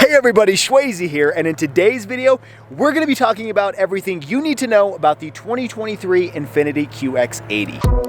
Hey everybody, Shwazy here, and in today's video, we're going to be talking about everything you need to know about the 2023 Infiniti QX80.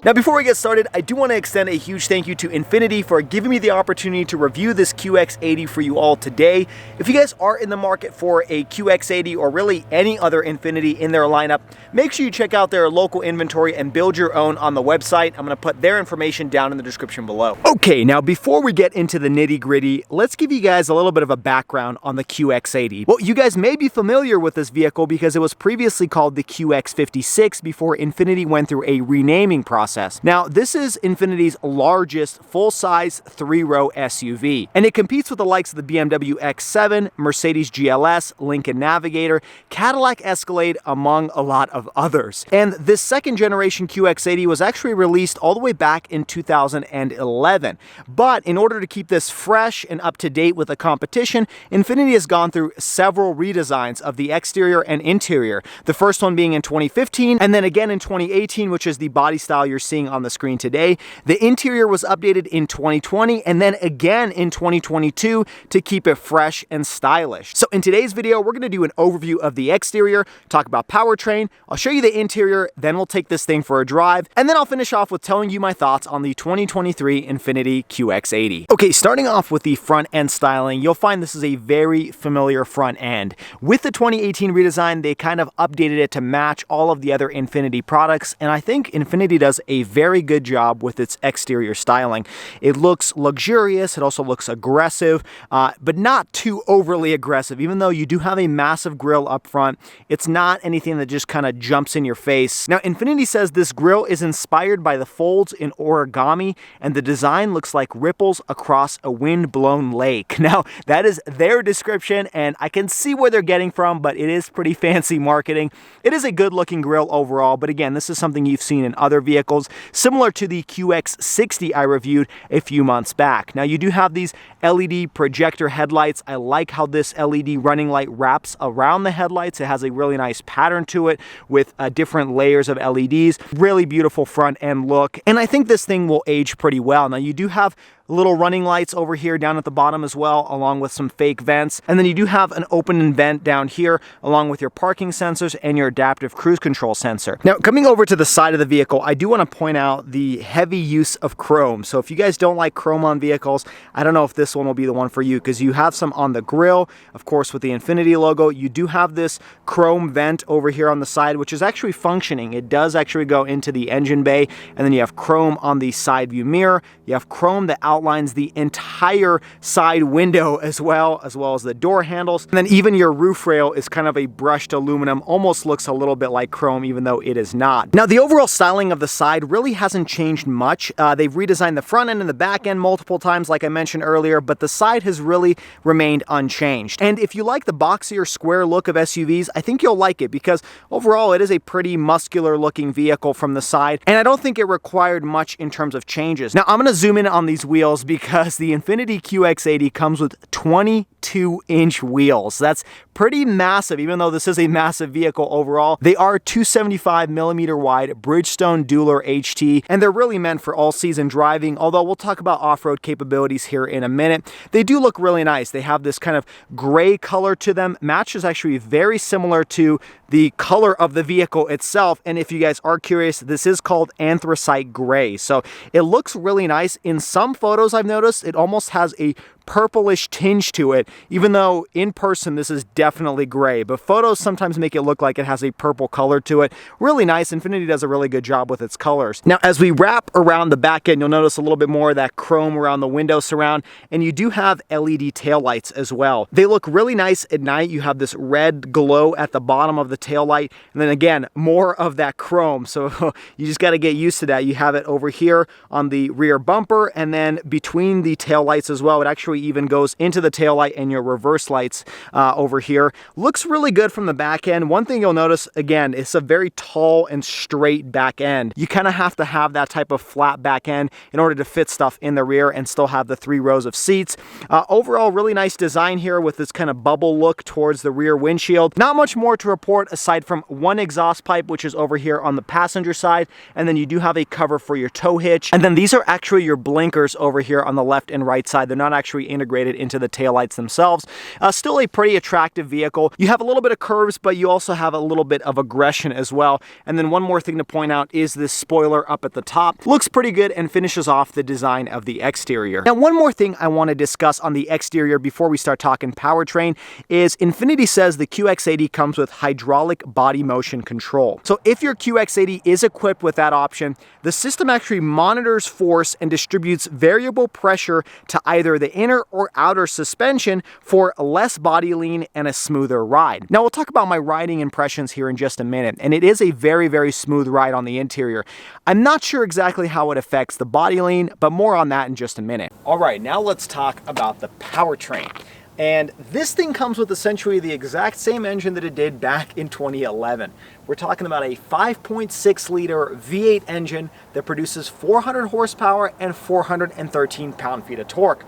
Now before we get started, I do want to extend a huge thank you to Infiniti for giving me the opportunity to review this QX80 for you all today. If you guys are in the market for a QX80 or really any other Infiniti in their lineup, make sure you check out their local inventory and build your own on the website. I'm going to put their information down in the description below. Okay, now before we get into the nitty gritty, let's give you guys a little bit of a background on the QX80. Well, you guys may be familiar with this vehicle because it was previously called the QX56 before Infiniti went through a renaming process. Now, this is Infiniti's largest full-size three-row SUV, and it competes with the likes of the BMW X7, Mercedes GLS, Lincoln Navigator, Cadillac Escalade, among a lot of others. And this second-generation QX80 was actually released all the way back in 2011. But in order to keep this fresh and up-to-date with the competition, Infiniti has gone through several redesigns of the exterior and interior. The first one being in 2015, and then again in 2018, which is the body style you're seeing on the screen today. The interior was updated in 2020 and then again in 2022 to keep it fresh and stylish. So in today's video, we're going to do an overview of the exterior, talk about powertrain, I'll show you the interior, then we'll take this thing for a drive, and then I'll finish off with telling you my thoughts on the 2023 Infiniti QX80. Okay, starting off with the front end styling, you'll find this is a very familiar front end. With the 2018 redesign, they kind of updated it to match all of the other Infiniti products, and I think Infiniti does a very good job with its exterior styling. It looks luxurious, it also looks aggressive, but not too overly aggressive. Even though you do have a massive grille up front, it's not anything that just kind of jumps in your face. Now, Infiniti says this grille is inspired by the folds in origami, and the design looks like ripples across a wind-blown lake. Now, that is their description, and I can see where they're getting from, but it is pretty fancy marketing. It is a good-looking grille overall, but again, this is something you've seen in other vehicles, similar to the QX60 I reviewed a few months back. Now, you do have these LED projector headlights. I like how this LED running light wraps around the headlights. It has a really nice pattern to it with different layers of LEDs. Really beautiful front end look, and I think this thing will age pretty well. Now, you do have little running lights over here down at the bottom as well, along with some fake vents. And then you do have an open vent down here, along with your parking sensors and your adaptive cruise control sensor. Now, coming over to the side of the vehicle, I do want to point out the heavy use of chrome. So if you guys don't like chrome on vehicles, I don't know if this one will be the one for you, because you have some on the grille, of course, with the Infiniti logo. You do have this chrome vent over here on the side, which is actually functioning. It does actually go into the engine bay, and then you have chrome on the side view mirror. You have chrome that outlines the entire side window as well as the door handles. And then even your roof rail is kind of a brushed aluminum, almost looks a little bit like chrome, even though it is not. Now, the overall styling of the side really hasn't changed much. They've redesigned the front end and the back end multiple times, like I mentioned earlier, but the side has really remained unchanged. And if you like the boxier square look of SUVs, I think you'll like it, because overall it is a pretty muscular looking vehicle from the side, and I don't think it required much in terms of changes. Now, I'm going to zoom in on these wheels because the Infiniti QX80 comes with 22-inch wheels. That's pretty massive, even though this is a massive vehicle overall. They are 275mm wide Bridgestone Dueler HT, and they're really meant for all-season driving, although we'll talk about off-road capabilities here in a minute. They do look really nice. They have this kind of gray color to them. Matches actually very similar to the color of the vehicle itself, and if you guys are curious, this is called anthracite gray. So it looks really nice. In some photos I've noticed, it almost has a purplish tinge to it, even though in person this is definitely gray, but photos sometimes make it look like it has a purple color to it. Really nice. Infiniti does a really good job with its colors. Now, as we wrap around the back end, you'll notice a little bit more of that chrome around the window surround, and you do have LED taillights as well. They look really nice at night. You have this red glow at the bottom of the taillight, and then again, more of that chrome, so you just got to get used to that. You have it over here on the rear bumper, and then between the taillights as well. It actually actually even goes into the taillight and your reverse lights over here. Looks really good from the back end. One thing you'll notice, again, it's a very tall and straight back end. You kind of have to have that type of flat back end in order to fit stuff in the rear and still have the 3 rows of seats. Overall, really nice design here with this kind of bubble look towards the rear windshield. Not much more to report aside from one exhaust pipe, which is over here on the passenger side, and then you do have a cover for your tow hitch. And then these are actually your blinkers over here on the left and right side. They're not actually integrated into the taillights themselves. Still a pretty attractive vehicle. You have a little bit of curves, but you also have a little bit of aggression as well. And then one more thing to point out is this spoiler up at the top. Looks pretty good and finishes off the design of the exterior. Now, one more thing I want to discuss on the exterior before we start talking powertrain is Infiniti says the QX80 comes with hydraulic body motion control. So if your QX80 is equipped with that option, the system actually monitors force and distributes variable pressure to either the inner or outer suspension for less body lean and a smoother ride. Now we'll talk about my riding impressions here in just a minute, and it is a very, very smooth ride on the interior. I'm not sure exactly how it affects the body lean, but more on that in just a minute. All right, now let's talk about the powertrain. And this thing comes with essentially the exact same engine that it did back in 2011. We're talking about a 5.6 liter V8 engine that produces 400 horsepower and 413 pound-feet of torque.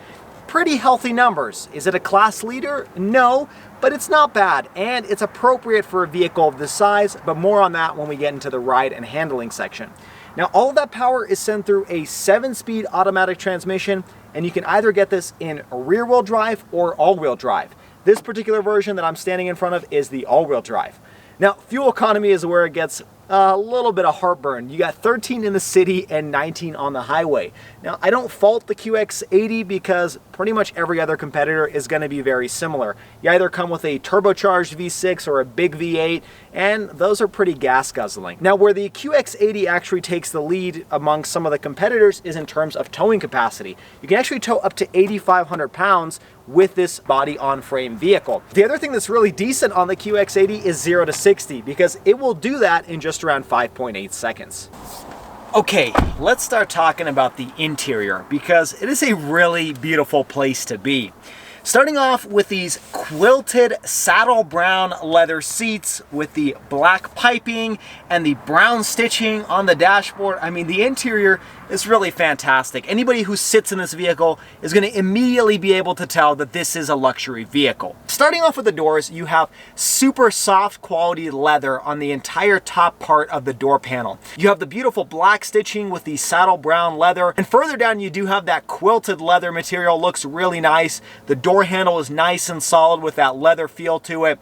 Pretty healthy numbers. Is it a class leader? No, but it's not bad, and it's appropriate for a vehicle of this size, but more on that when we get into the ride and handling section. Now, all of that power is sent through a 7-speed automatic transmission, and you can either get this in rear-wheel drive or all-wheel drive. This particular version that I'm standing in front of is the all-wheel drive. Now, fuel economy is where it gets a little bit of heartburn. You got 13 in the city and 19 on the highway. Now, I don't fault the QX80 because pretty much every other competitor is going to be very similar. You either come with a turbocharged V6 or a big V8, and those are pretty gas guzzling. Now, where the QX80 actually takes the lead among some of the competitors is in terms of towing capacity. You can actually tow up to 8,500 pounds with this body-on-frame vehicle. The other thing that's really decent on the QX80 is 0 to 60, because it will do that in just around 5.8 seconds. Okay, let's start talking about the interior, because it is a really beautiful place to be. Starting off with these quilted saddle brown leather seats with the black piping and the brown stitching on the dashboard. I mean, the interior is really fantastic. Anybody who sits in this vehicle is going to immediately be able to tell that this is a luxury vehicle. Starting off with the doors, you have super soft quality leather on the entire top part of the door panel. You have the beautiful black stitching with the saddle brown leather, and further down you do have that quilted leather material. Looks really nice. The door handle is nice and solid with that leather feel to it.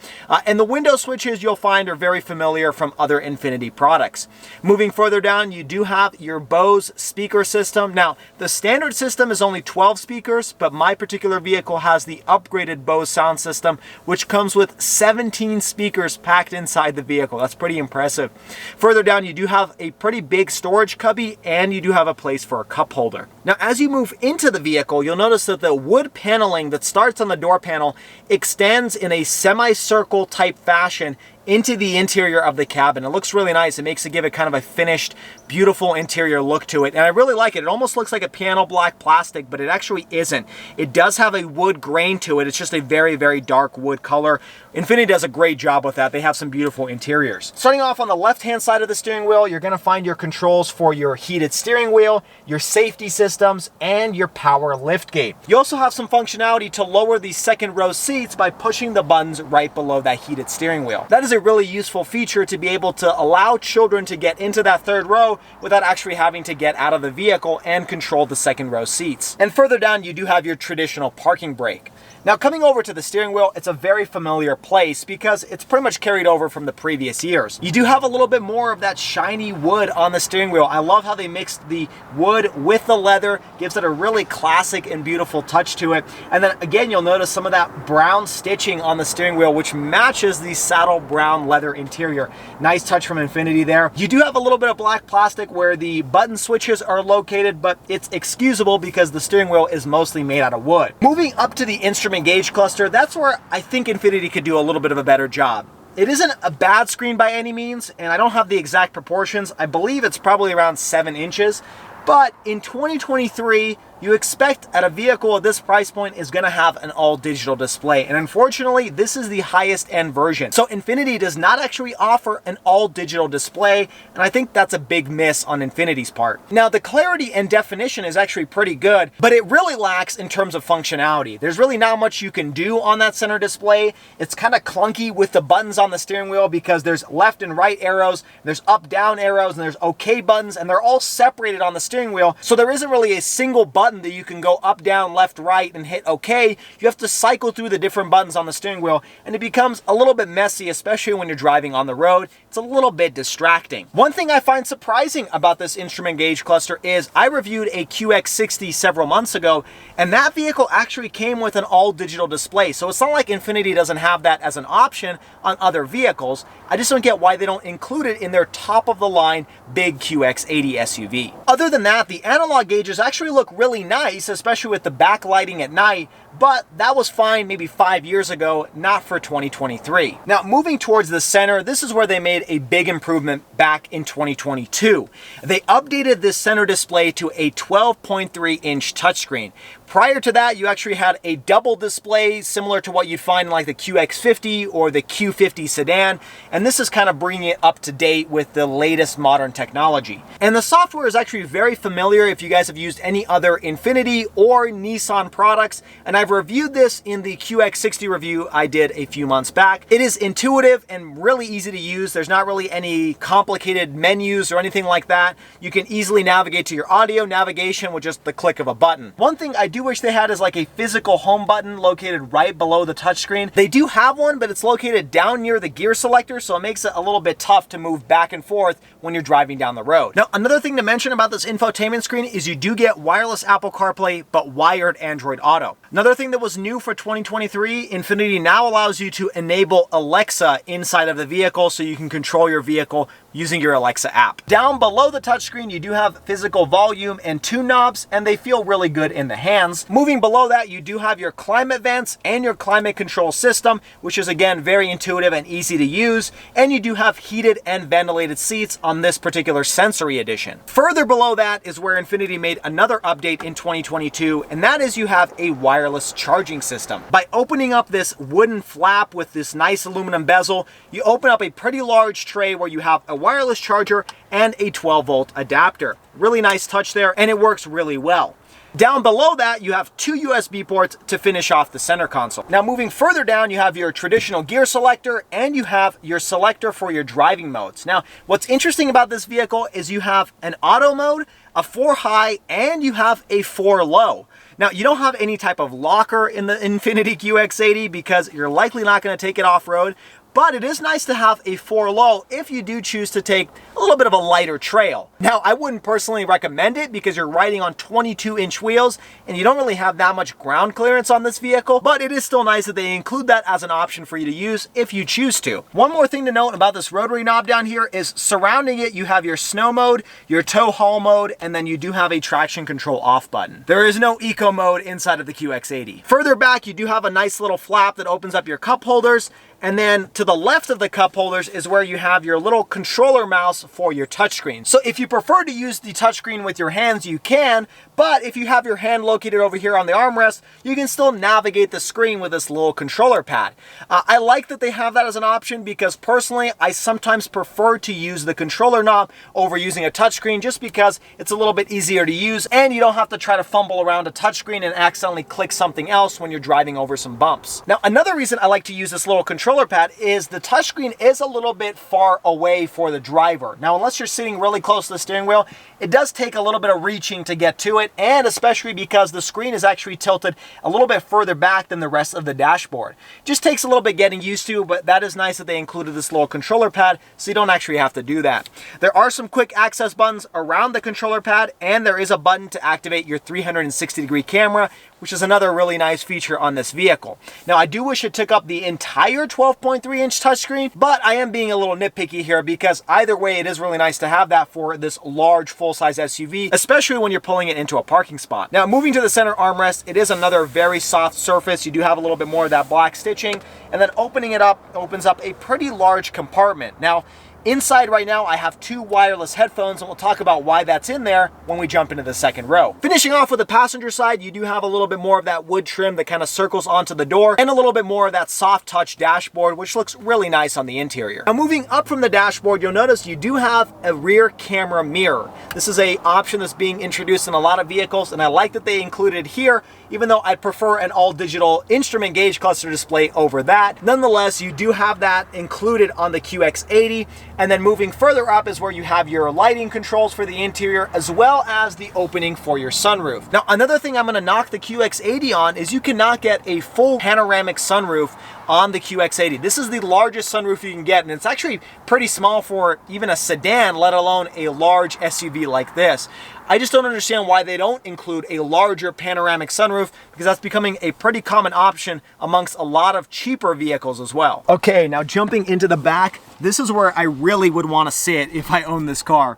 And the window switches you'll find are very familiar from other Infiniti products. Moving further down, you do have your Bose speaker system. Now, the standard system is only 12 speakers, but my particular vehicle has the upgraded Bose sound system, which comes with 17 speakers packed inside the vehicle. That's pretty impressive. Further down, you do have a pretty big storage cubby, and you do have a place for a cup holder. Now, as you move into the vehicle, you'll notice that the wood paneling that starts on the door panel extends in a semicircle type fashion into the interior of the cabin. It looks really nice. It makes it give it kind of a finished, beautiful interior look to it. And I really like it. It almost looks like a piano black plastic, but it actually isn't. It does have a wood grain to it. It's just a very, very dark wood color. Infiniti does a great job with that. They have some beautiful interiors. Starting off on the left-hand side of the steering wheel, you're going to find your controls for your heated steering wheel, your safety systems, and your power liftgate. You also have some functionality to lower the second row seats by pushing the buttons right below that heated steering wheel. That is a really useful feature to be able to allow children to get into that third row without actually having to get out of the vehicle and control the second row seats. And further down, you do have your traditional parking brake. Now, coming over to the steering wheel, it's a very familiar place because it's pretty much carried over from the previous years. You do have a little bit more of that shiny wood on the steering wheel. I love how they mixed the wood with the leather, gives it a really classic and beautiful touch to it. And then again, you'll notice some of that brown stitching on the steering wheel, which matches the saddle brown leather interior. Nice touch from Infiniti there. You do have a little bit of black plastic where the button switches are located, but it's excusable because the steering wheel is mostly made out of wood. Moving up to the instrument gauge cluster, that's where I think Infiniti could do a little bit of a better job. It isn't a bad screen by any means, and I don't have the exact proportions. I believe it's probably around 7 inches. But in 2023, you expect at a vehicle at this price point is going to have an all-digital display. And unfortunately, this is the highest end version. So Infiniti does not actually offer an all-digital display, and I think that's a big miss on Infiniti's part. Now, the clarity and definition is actually pretty good, but it really lacks in terms of functionality. There's really not much you can do on that center display. It's kind of clunky with the buttons on the steering wheel because there's left and right arrows, there's up-down arrows, and there's OK buttons, and they're all separated on the steering wheel. So there isn't really a single button that you can go up, down, left, right, and hit OK. You have to cycle through the different buttons on the steering wheel, and it becomes a little bit messy, especially when you're driving on the road. It's a little bit distracting. One thing I find surprising about this instrument gauge cluster is I reviewed a QX60 several months ago, and that vehicle actually came with an all-digital display. So it's not like Infiniti doesn't have that as an option on other vehicles. I just don't get why they don't include it in their top-of-the-line big QX80 SUV. Other than that, the analog gauges actually look really nice, especially with the backlighting at night, but that was fine maybe 5 years ago, not for 2023. Now, moving towards the center, this is where they made a big improvement back in 2022. They updated this center display to a 12.3-inch touchscreen. Prior to that, you actually had a double display similar to what you'd find in like the QX50 or the Q50 sedan, and this is kind of bringing it up to date with the latest modern technology. And the software is actually very familiar if you guys have used any other Infiniti or Nissan products, and I've reviewed this in the QX60 review I did a few months back. It is intuitive and really easy to use. There's not really any complicated menus or anything like that. You can easily navigate to your audio navigation with just the click of a button. One thing I do wish they had is like a physical home button located right below the touchscreen. They do have one, but it's located down near the gear selector, so it makes it a little bit tough to move back and forth when you're driving down the road. Now, another thing to mention about this infotainment screen is you do get wireless Apple CarPlay, but wired Android Auto. Another thing that was new for 2023, Infiniti now allows you to enable Alexa inside of the vehicle so you can control your vehicle using your Alexa app. Down below the touchscreen, you do have physical volume and tune knobs, and they feel really good in the hands. Moving below that, you do have your climate vents and your climate control system, which is again very intuitive and easy to use, and you do have heated and ventilated seats on this particular Sensory edition. Further below that is where Infiniti made another update in 2022, and that is you have a wireless charging system. By opening up this wooden flap with this nice aluminum bezel, you open up a pretty large tray where you have a wireless charger and a 12-volt adapter. Really nice touch there, and it works really well. Down below that, you have two USB ports to finish off the center console. Now, moving further down, you have your traditional gear selector and you have your selector for your driving modes. Now, what's interesting about this vehicle is you have an auto mode, a 4 high, and you have a 4 low. Now, you don't have any type of locker in the Infiniti QX80 because you're likely not going to take it off-road, but it is nice to have a 4 low if you do choose to take a little bit of a lighter trail. Now, I wouldn't personally recommend it because you're riding on 22-inch wheels and you don't really have that much ground clearance on this vehicle, but it is still nice that they include that as an option for you to use if you choose to. One more thing to note about this rotary knob down here is surrounding it, you have your snow mode, your tow haul mode, and then you do have a traction control off button. There is no eco mode inside of the QX80. Further back, you do have a nice little flap that opens up your cup holders, and then to the left of the cup holders is where you have your little controller mouse for your touchscreen. So if you prefer to use the touchscreen with your hands, you can, but if you have your hand located over here on the armrest, you can still navigate the screen with this little controller pad. I like that they have that as an option because personally, I sometimes prefer to use the controller knob over using a touchscreen just because it's a little bit easier to use and you don't have to try to fumble around a touchscreen and accidentally click something else when you're driving over some bumps. Now, another reason I like to use this little controller pad is the touchscreen is a little bit far away for the driver. Now, unless you're sitting really close to the steering wheel, it does take a little bit of reaching to get to it, and especially because the screen is actually tilted a little bit further back than the rest of the dashboard. Just takes a little bit getting used to, but that is nice that they included this little controller pad so you don't actually have to do that. There are some quick access buttons around the controller pad, and there is a button to activate your 360-degree camera, which is another really nice feature on this vehicle. Now, I do wish it took up the entire 12.3-inch touchscreen, but I am being a little nitpicky here because either way, it is really nice to have that for this large full-size SUV, especially when you're pulling it into a parking spot. Now, moving to the center armrest, it is another very soft surface. You do have a little bit more of that black stitching, and then opening it up opens up a pretty large compartment. Now, Inside right now, I have 2 wireless headphones, and we'll talk about why that's in there when we jump into the second row. Finishing off with the passenger side, you do have a little bit more of that wood trim that kind of circles onto the door, and a little bit more of that soft touch dashboard, which looks really nice on the interior. Now moving up from the dashboard, you'll notice you do have a rear camera mirror. This is an option that's being introduced in a lot of vehicles, and I like that they included here, even though I'd prefer an all-digital instrument gauge cluster display over that. Nonetheless, you do have that included on the QX80, and then moving further up is where you have your lighting controls for the interior, as well as the opening for your sunroof. Now, another thing I'm gonna knock the QX80 on is you cannot get a full panoramic sunroof on the QX80. This is the largest sunroof you can get, and it's actually pretty small for even a sedan, let alone a large SUV like this. I just don't understand why they don't include a larger panoramic sunroof, because that's becoming a pretty common option amongst a lot of cheaper vehicles as well. Okay, now jumping into the back, this is where I really would want to sit if I own this car.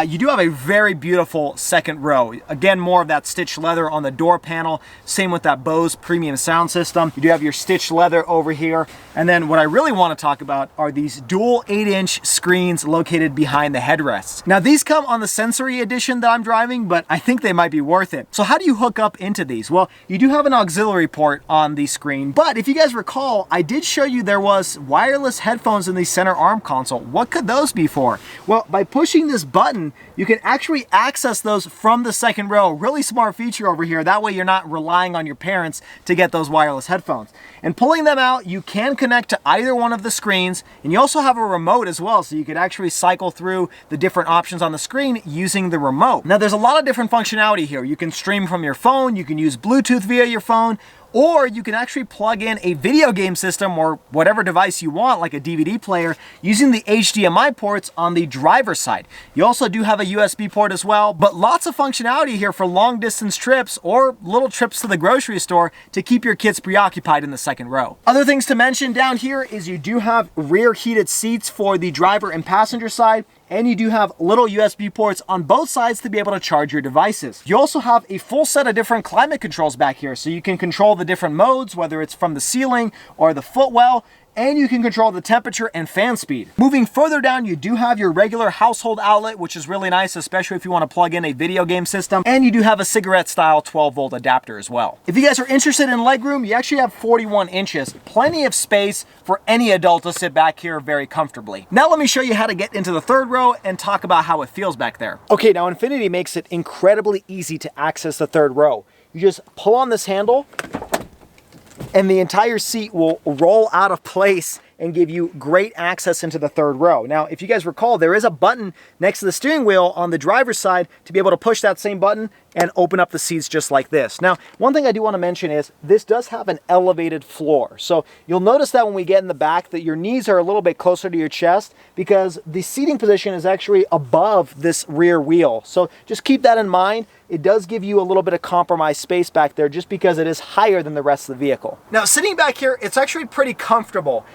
You do have a very beautiful second row. Again, more of that stitched leather on the door panel. Same with that Bose premium sound system. You do have your stitched leather over here. And then what I really want to talk about are these dual 8-inch screens located behind the headrests. Now these come on the Sensory edition that I'm driving, but I think they might be worth it. So how do you hook up into these? Well, you do have an auxiliary port on the screen, but if you guys recall, I did show you there was wireless headphones in the center arm console. What could those be for? Well, by pushing this button, you can actually access those from the second row. Really smart feature over here. That way you're not relying on your parents to get those wireless headphones. And pulling them out, you can connect to either one of the screens, and you also have a remote as well, so you could actually cycle through the different options on the screen using the remote. Now there's a lot of different functionality here. You can stream from your phone, you can use Bluetooth via your phone, or you can actually plug in a video game system or whatever device you want, like a DVD player, using the HDMI ports on the driver's side. You also do have a USB port as well, but lots of functionality here for long distance trips or little trips to the grocery store to keep your kids preoccupied in the second row. Other things to mention down here is you do have rear heated seats for the driver and passenger side, and you do have little USB ports on both sides to be able to charge your devices. You also have a full set of different climate controls back here, so you can control the different modes, whether it's from the ceiling or the footwell, and you can control the temperature and fan speed. Moving further down, you do have your regular household outlet, which is really nice, especially if you want to plug in a video game system, and you do have a cigarette style 12-volt adapter as well. If you guys are interested in legroom, you actually have 41 inches, plenty of space for any adult to sit back here very comfortably. Now let me show you how to get into the third row and talk about how it feels back there. Okay, now Infiniti makes it incredibly easy to access the third row. You just pull on this handle, and the entire seat will roll out of place and give you great access into the third row. Now, if you guys recall, there is a button next to the steering wheel on the driver's side to be able to push that same button and open up the seats just like this. Now, one thing I do want to mention is this does have an elevated floor. So you'll notice that when we get in the back that your knees are a little bit closer to your chest because the seating position is actually above this rear wheel. So just keep that in mind. It does give you a little bit of compromised space back there just because it is higher than the rest of the vehicle. Now, sitting back here, it's actually pretty comfortable.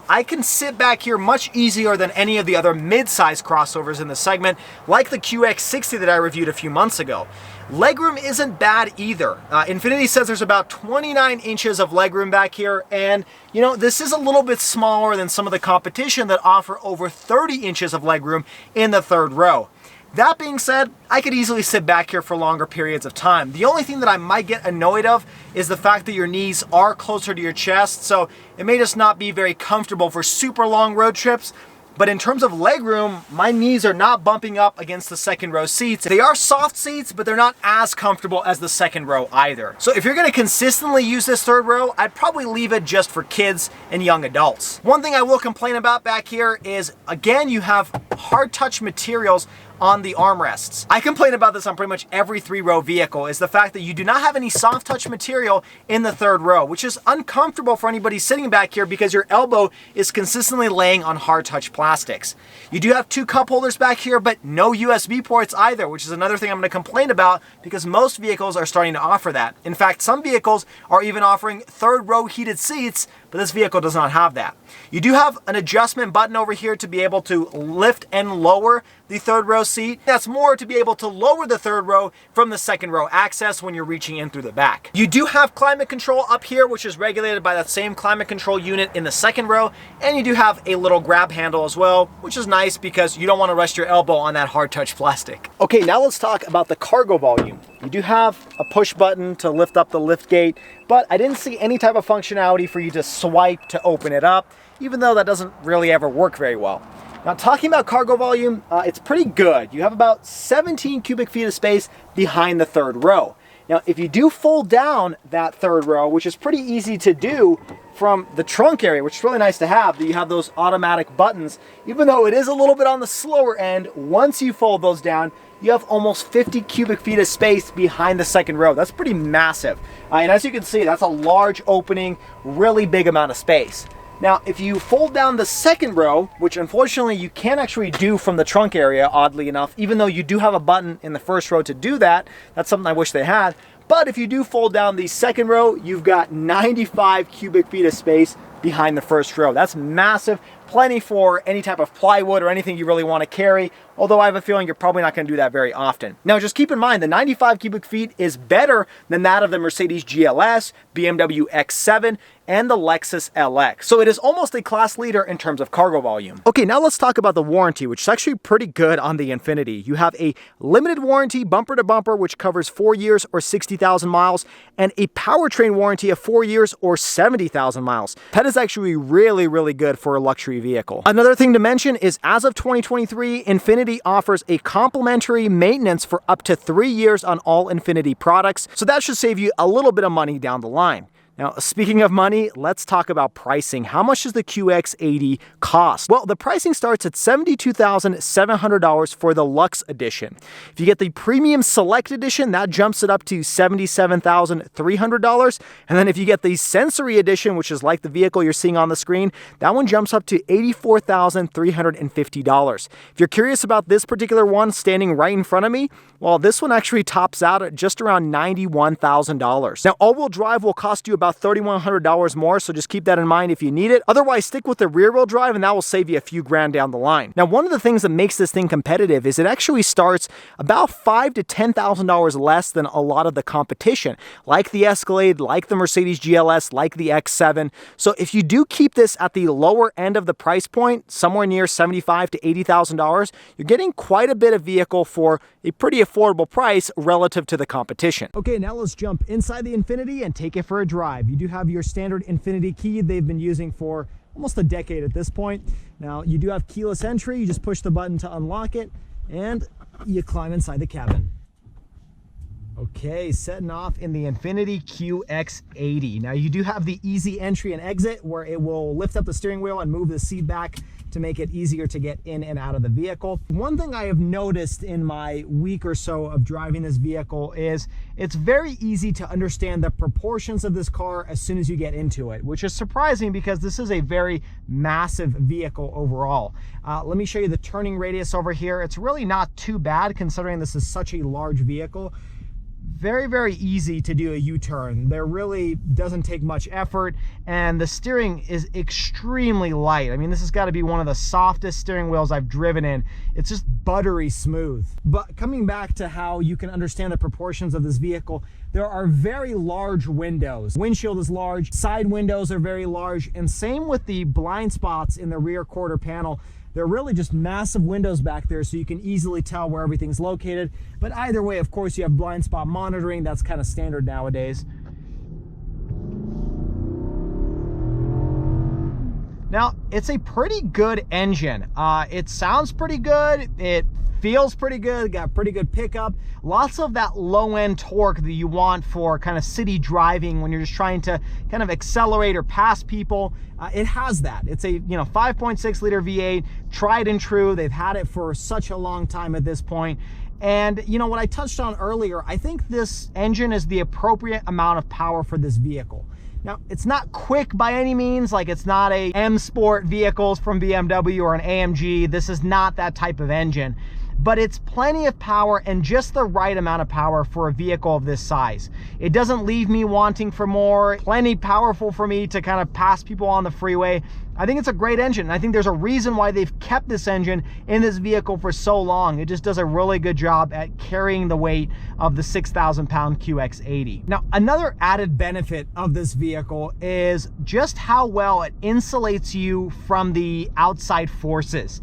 I can sit back here much easier than any of the other mid-size crossovers in the segment, like the QX60 that I reviewed a few months ago. Legroom isn't bad either. Infiniti says there's about 29 inches of legroom back here, and you know, this is a little bit smaller than some of the competition that offer over 30 inches of legroom in the third row. That being said, I could easily sit back here for longer periods of time. The only thing that I might get annoyed of is the fact that your knees are closer to your chest, so it may just not be very comfortable for super long road trips. But in terms of legroom, my knees are not bumping up against the second row seats. They are soft seats, but they're not as comfortable as the second row either. So if you're gonna consistently use this third row, I'd probably leave it just for kids and young adults. One thing I will complain about back here is, again, you have hard touch materials on the armrests. I complain about this on pretty much every three-row vehicle, is the fact that you do not have any soft touch material in the third row, which is uncomfortable for anybody sitting back here because your elbow is consistently laying on hard touch plastics. You do have two cup holders back here, but no USB ports either, which is another thing I'm going to complain about because most vehicles are starting to offer that. In fact, some vehicles are even offering third row heated seats, but this vehicle does not have that. You do have an adjustment button over here to be able to lift and lower the third row seat. That's more to be able to lower the third row from the second row access when you're reaching in through the back. You do have climate control up here, which is regulated by that same climate control unit in the second row, and you do have a little grab handle as well, which is nice because you don't want to rest your elbow on that hard touch plastic. Okay, now let's talk about the cargo volume. You do have a push button to lift up the lift gate, but I didn't see any type of functionality for you to swipe to open it up, even though that doesn't really ever work very well. Now, talking about cargo volume, it's pretty good. You have about 17 cubic feet of space behind the third row. Now, if you do fold down that third row, which is pretty easy to do from the trunk area, which is really nice to have, that you have those automatic buttons, even though it is a little bit on the slower end, once you fold those down, you have almost 50 cubic feet of space behind the second row. That's pretty massive. And as you can see, that's a large opening, really big amount of space. Now, if you fold down the second row, which unfortunately you can't actually do from the trunk area, oddly enough, even though you do have a button in the first row to do that, that's something I wish they had. But if you do fold down the second row, you've got 95 cubic feet of space behind the first row. That's massive. Plenty for any type of plywood or anything you really want to carry, although I have a feeling you're probably not going to do that very often. Now, just keep in mind, the 95 cubic feet is better than that of the Mercedes GLS, BMW X7, and the Lexus LX. So it is almost a class leader in terms of cargo volume. Okay, now let's talk about the warranty, which is actually pretty good on the Infiniti. You have a limited warranty, bumper to bumper, which covers 4 years or 60,000 miles, and a powertrain warranty of 4 years or 70,000 miles. That is actually really, really good for a luxury vehicle. Another thing to mention is, as of 2023, Infiniti offers a complimentary maintenance for up to 3 years on all Infiniti products. So that should save you a little bit of money down the line. Now, speaking of money, let's talk about pricing. How much does the QX80 cost? Well, the pricing starts at $72,700 for the Luxe Edition. If you get the Premium Select Edition, that jumps it up to $77,300. And then if you get the Sensory Edition, which is like the vehicle you're seeing on the screen, that one jumps up to $84,350. If you're curious about this particular one standing right in front of me, well, this one actually tops out at just around $91,000. Now, all-wheel drive will cost you about $3,100 more, so just keep that in mind if you need it. Otherwise, stick with the rear-wheel drive, and that will save you a few grand down the line. Now, one of the things that makes this thing competitive is it actually starts about $5,000 to $10,000 less than a lot of the competition, like the Escalade, like the Mercedes GLS, like the X7. So if you do keep this at the lower end of the price point, somewhere near $75,000 to $80,000, you're getting quite a bit of vehicle for a pretty affordable price relative to the competition. Okay, now let's jump inside the Infiniti and take it for a drive. You do have your standard Infiniti key they've been using for almost a decade at this point. Now, you do have keyless entry. You just push the button to unlock it, and you climb inside the cabin. Okay, setting off in the Infiniti QX80. Now, you do have the easy entry and exit where it will lift up the steering wheel and move the seat back to make it easier to get in and out of the vehicle. One thing I have noticed in my week or so of driving this vehicle is it's very easy to understand the proportions of this car as soon as you get into it, which is surprising because this is a very massive vehicle overall. Let me show you the turning radius over here. It's really not too bad considering this is such a large vehicle. Very, very easy to do a U-turn. There really doesn't take much effort, and the steering is extremely light. I mean, this has got to be one of the softest steering wheels I've driven in. It's just buttery smooth. But coming back to how you can understand the proportions of this vehicle, there are very large windows. Windshield is large, side windows are very large, and same with the blind spots in the rear quarter panel. They're really just massive windows back there, so you can easily tell where everything's located. But either way, of course, you have blind spot monitoring. That's kind of standard nowadays. Now, it's a pretty good engine. It sounds pretty good. It feels pretty good, got pretty good pickup. Lots of that low-end torque that you want for kind of city driving when you're just trying to kind of accelerate or pass people. It has that. It's a 5.6 liter V8, tried and true. They've had it for such a long time at this point. And what I touched on earlier, I think this engine is the appropriate amount of power for this vehicle. Now, it's not quick by any means, like it's not a M Sport vehicles from BMW or an AMG. This is not that type of engine. but it's plenty of power and just the right amount of power for a vehicle of this size. It doesn't leave me wanting for more, plenty powerful for me to kind of pass people on the freeway. I think it's a great engine. I think there's a reason why they've kept this engine in this vehicle for so long. It just does a really good job at carrying the weight of the 6,000 pound QX80. Now, another added benefit of this vehicle is just how well it insulates you from the outside forces.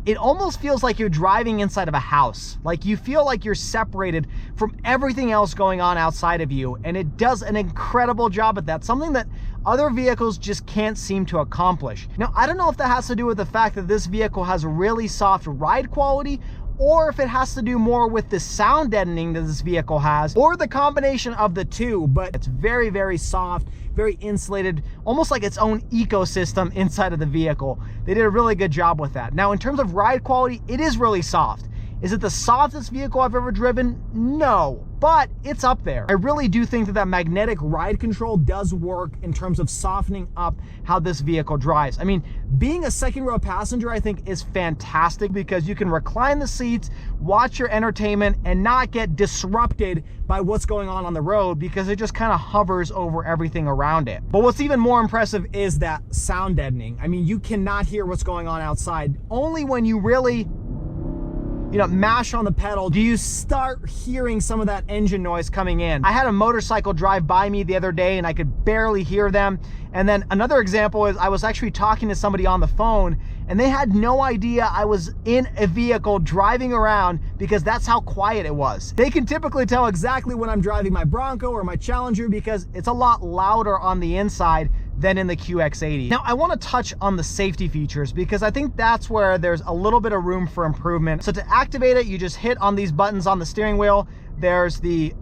It almost feels like you're driving inside of a house. Like you feel like you're separated from everything else going on outside of you. And it does an incredible job at that, something that other vehicles just can't seem to accomplish. Now, I don't know if that has to do with the fact that this vehicle has really soft ride quality, or if it has to do more with the sound deadening that this vehicle has, or the combination of the two, but it's very, very soft, very insulated, almost like its own ecosystem inside of the vehicle. They did a really good job with that. Now, in terms of ride quality, it is really soft. Is it the softest vehicle I've ever driven? No, but it's up there. I really do think that that magnetic ride control does work in terms of softening up how this vehicle drives. I mean, being a second row passenger, I think is fantastic because you can recline the seats, watch your entertainment, and not get disrupted by what's going on the road because it just kind of hovers over everything around it. But what's even more impressive is that sound deadening. I mean, you cannot hear what's going on outside. Only when you really mash on the pedal do you start hearing some of that engine noise coming in. I had a motorcycle drive by me the other day and I could barely hear them. And then another example is I was actually talking to somebody on the phone and they had no idea I was in a vehicle driving around because that's how quiet it was. They can typically tell exactly when I'm driving my Bronco or my Challenger because it's a lot louder on the inside than in the QX80. Now, I want to touch on the safety features because I think that's where there's a little bit of room for improvement. So to activate it, you just hit on these buttons on the steering wheel. There's the,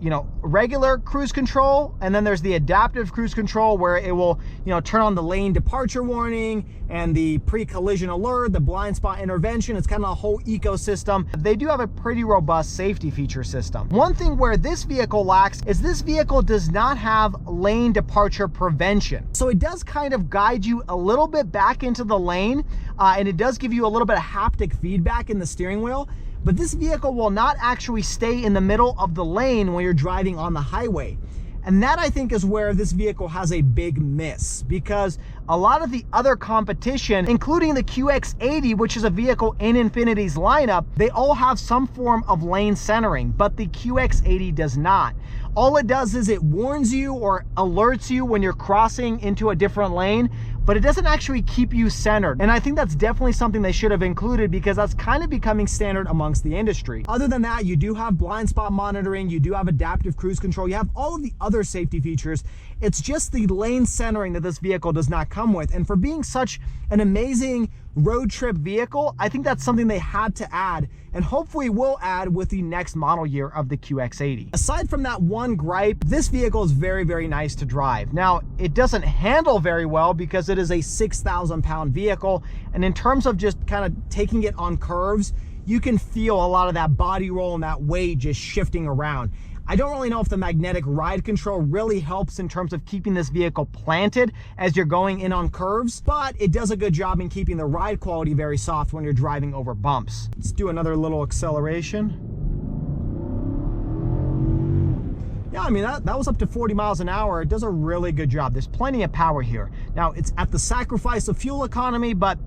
regular cruise control, and then there's the adaptive cruise control where it will, turn on the lane departure warning and the pre-collision alert, the blind spot intervention. It's kind of a whole ecosystem. They do have a pretty robust safety feature system. One thing where this vehicle lacks is this vehicle does not have lane departure prevention. So it does kind of guide you a little bit back into the lane, and it does give you a little bit of haptic feedback in the steering wheel. But this vehicle will not actually stay in the middle of the lane when you're driving on the highway. And that, I think, is where this vehicle has a big miss because a lot of the other competition, including the QX80, which is a vehicle in Infiniti's lineup, they all have some form of lane centering, but the QX80 does not. All it does is it warns you or alerts you when you're crossing into a different lane, but it doesn't actually keep you centered. And I think that's definitely something they should have included because that's kind of becoming standard amongst the industry. Other than that, you do have blind spot monitoring, you do have adaptive cruise control, you have all of the other safety features. It's just the lane centering that this vehicle does not come with. And for being such an amazing road trip vehicle, I think that's something they had to add and hopefully will add with the next model year of the QX80. Aside from that one gripe, this vehicle is very, very nice to drive. Now, it doesn't handle very well because it is a 6,000 pound vehicle. And in terms of just kind of taking it on curves, you can feel a lot of that body roll and that weight just shifting around. I don't really know if the magnetic ride control really helps in terms of keeping this vehicle planted as you're going in on curves, but it does a good job in keeping the ride quality very soft when you're driving over bumps. Let's do another little acceleration. Yeah, I mean, that was up to 40 miles an hour. It does a really good job. There's plenty of power here. Now, it's at the sacrifice of fuel economy, but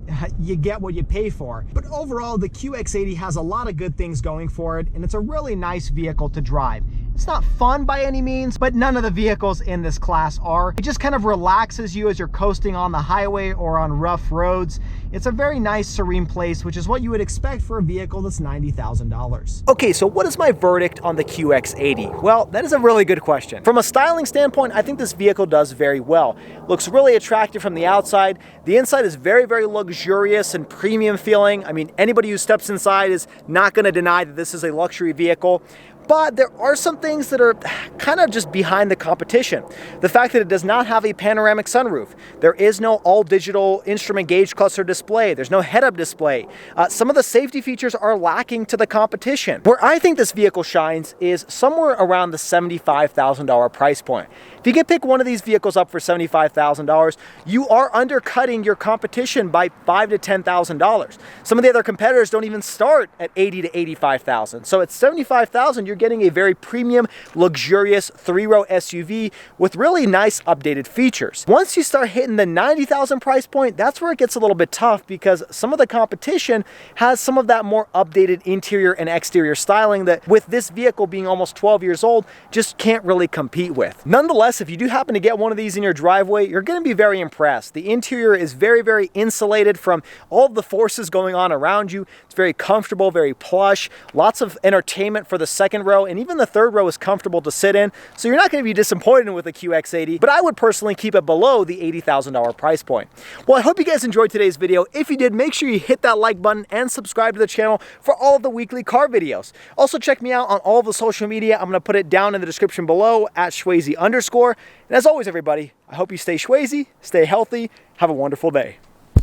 you get what you pay for. But overall, the QX80 has a lot of good things going for it, and it's a really nice vehicle to drive. It's not fun by any means, but none of the vehicles in this class are. It just kind of relaxes you as you're coasting on the highway or on rough roads. It's a very nice, serene place, which is what you would expect for a vehicle that's $90,000. Okay, so what is my verdict on the QX80? Well, that is a really good question. From a styling standpoint, I think this vehicle does very well. Looks really attractive from the outside. The inside is very, very luxurious and premium feeling. I mean, anybody who steps inside is not going to deny that this is a luxury vehicle. but there are some things that are kind of just behind the competition. The fact that it does not have a panoramic sunroof. There is no all-digital instrument gauge cluster display. There's no head-up display. Some of the safety features are lacking to the competition. Where I think this vehicle shines is somewhere around the $75,000 price point. If you can pick one of these vehicles up for $75,000, you are undercutting your competition by $5,000 to $10,000. Some of the other competitors don't even start at $80,000 to $85,000. So at $75,000, you're getting a very premium, luxurious three-row SUV with really nice updated features. Once you start hitting the $90,000 price point, that's where it gets a little bit tough because some of the competition has some of that more updated interior and exterior styling that, with this vehicle being almost 12 years old, just can't really compete with. Nonetheless, if you do happen to get one of these in your driveway, you're going to be very impressed. The interior is very, very insulated from all of the forces going on around you. It's very comfortable, very plush, lots of entertainment for the second row, and even the third row is comfortable to sit in. So you're not going to be disappointed with the QX80, but I would personally keep it below the $80,000 price point. Well, I hope you guys enjoyed today's video. If you did, make sure you hit that like button and subscribe to the channel for all of the weekly car videos. Also, check me out on all of the social media. I'm going to put it down in the description below at @Schwazy_. And as always, everybody, I hope you stay Schwazy, stay healthy, have a wonderful day.